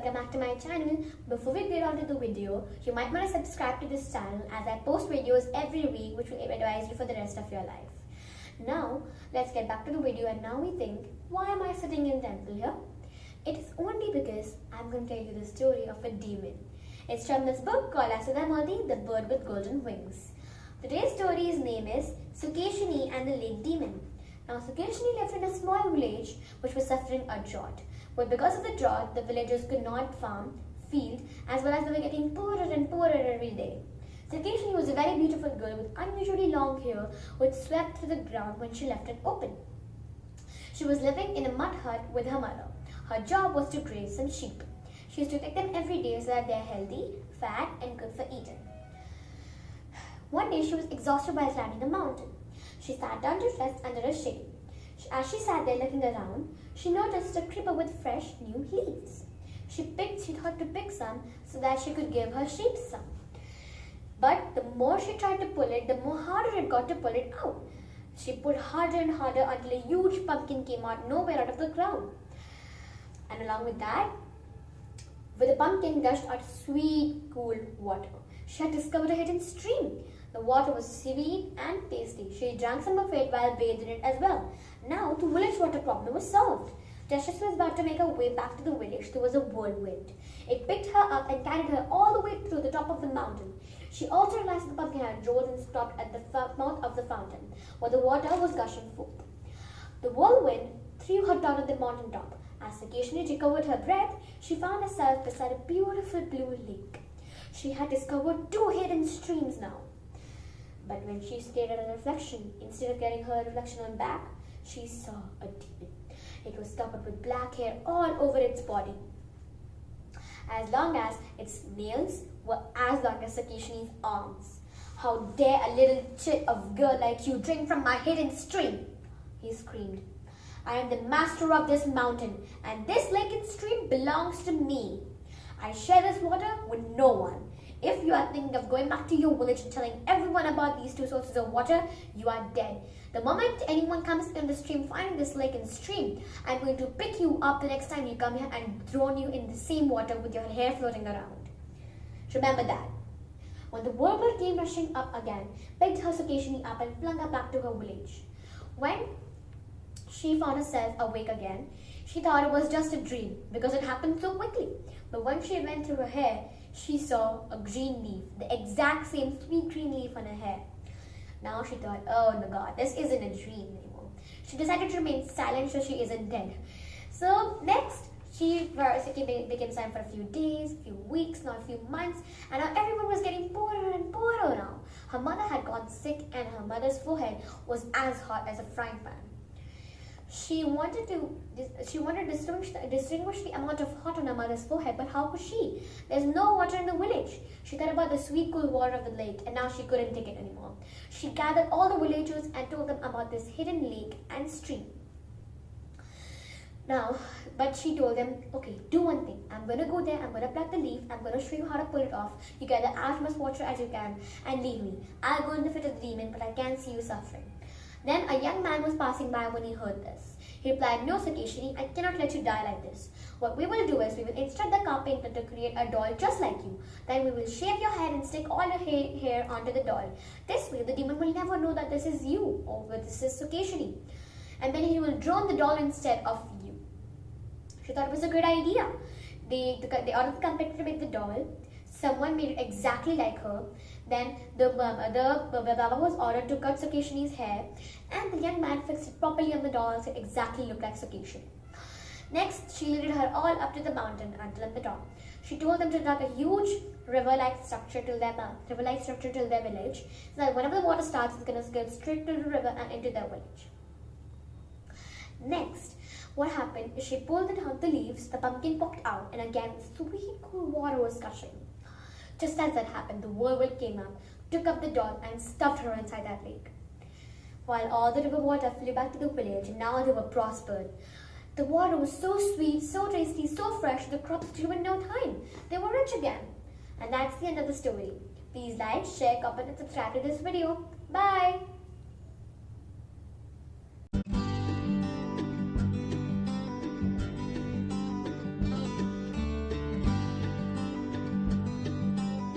welcome back to my channel. Before we get on to the video, you might want to subscribe to this channel as I post videos every week which will advise you for the rest of your life. Now, let's get back to the video, and now we think, why am I sitting in temple here? It is only because I'm going to tell you the story of a demon. It's from this book called Asuramadi, the Bird with Golden Wings. Today's story's name is Sukeshini and the Lake Demon. Now, Sukeshini lived in a small village which was suffering a drought. But because of the drought, the villagers could not farm, field, as well as they were getting poorer and poorer every day. Sukeshini was a very beautiful girl with unusually long hair which swept through the ground when she left it open. She was living in a mud hut with her mother. Her job was to graze some sheep. She used to take them every day so that they are healthy, fat, and good for eating. One day she was exhausted while climbing a mountain. She sat down to rest under a shade. As she sat there looking around, she noticed a creeper with fresh new leaves. She thought to pick some so that she could give her sheep some. But the more she tried to pull it, the more harder it got to pull it out. She pulled harder and harder until a huge pumpkin came out nowhere out of the ground. And along with that, with the pumpkin gushed out sweet, cool water. She had discovered a hidden stream. The water was sweet and tasty. She drank some of it while bathed in it as well. Now, the village water problem was solved. Just as she was about to make her way back to the village, there was a whirlwind. It picked her up and carried her all the way through the top of the mountain. She also realized the pumpkin had rose and stopped at the mouth of the fountain, where the water was gushing forth. The whirlwind threw her down at the mountain top. As Sukeshini recovered her breath, she found herself beside a beautiful blue lake. She had discovered 2 hidden streams now. But when she stared at her reflection, instead of getting her reflection on back, she saw a demon. It was covered with black hair all over its body, as long as its nails were as long as Sukeshini's arms. "How dare a little chit of girl like you drink from my hidden stream?" he screamed. "I am the master of this mountain, and this lake and stream belongs to me. I share this water with no one. If you are thinking of going back to your village and telling everyone about these 2 sources of water, you are dead. The moment anyone comes in the stream finding this lake and stream, I'm going to pick you up the next time you come here and throw you in the same water with your hair floating around. Remember that." When the whirlwind came rushing up again, picked her Sukeshini up and flung her back to her village. When she found herself awake again, she thought it was just a dream because it happened so quickly. But when she went through her hair, she saw a green leaf, the exact same sweet green leaf on her hair. Now she thought, oh no God, this isn't a dream anymore. She decided to remain silent so she isn't dead. So next, she became silent for a few days, few weeks, now a few months, and now everyone was getting poorer and poorer now. Her mother had gone sick and her mother's forehead was as hot as a frying pan. She wanted to distinguish the amount of hot on her mother's forehead, but how could she? There's no water in the village. She thought about the sweet, cool water of the lake, and now she couldn't take it anymore. She gathered all the villagers and told them about this hidden lake and stream. But she told them, okay, do one thing. I'm going to go there, I'm going to pluck the leaf, I'm going to show you how to pull it off. You gather as much water as you can and leave me. I'll go in the fit of the demon, but I can't see you suffering. Then a young man was passing by when he heard this. He replied, "No, Sukeshini, I cannot let you die like this. What we will do is we will instruct the carpenter to create a doll just like you. Then we will shave your head and stick all your hair onto the doll. This way, the demon will never know that this is you or this is Sukeshini. And then he will drone the doll instead of you." She thought it was a great idea. They ordered the carpenter to make the doll. Someone made it exactly like her. Then the Baba was ordered to cut Sukeshini's hair, and the young man fixed it properly on the doll so it exactly looked like Sukeshini. Next, she leaded her all up to the mountain until at the top. She told them to dig a huge river-like structure till their village, so that whenever the water starts, it's going to go straight to the river and into their village. Next, what happened is she pulled the leaves, the pumpkin popped out, and again, sweet, cool water was gushing. Just as that happened, the whirlwind came up, took up the doll, and stuffed her inside that lake. While all the river water flew back to the village, and now they were prospered. The water was so sweet, so tasty, so fresh, the crops grew in no time. They were rich again. And that's the end of the story. Please like, share, comment, and subscribe to this video. Bye!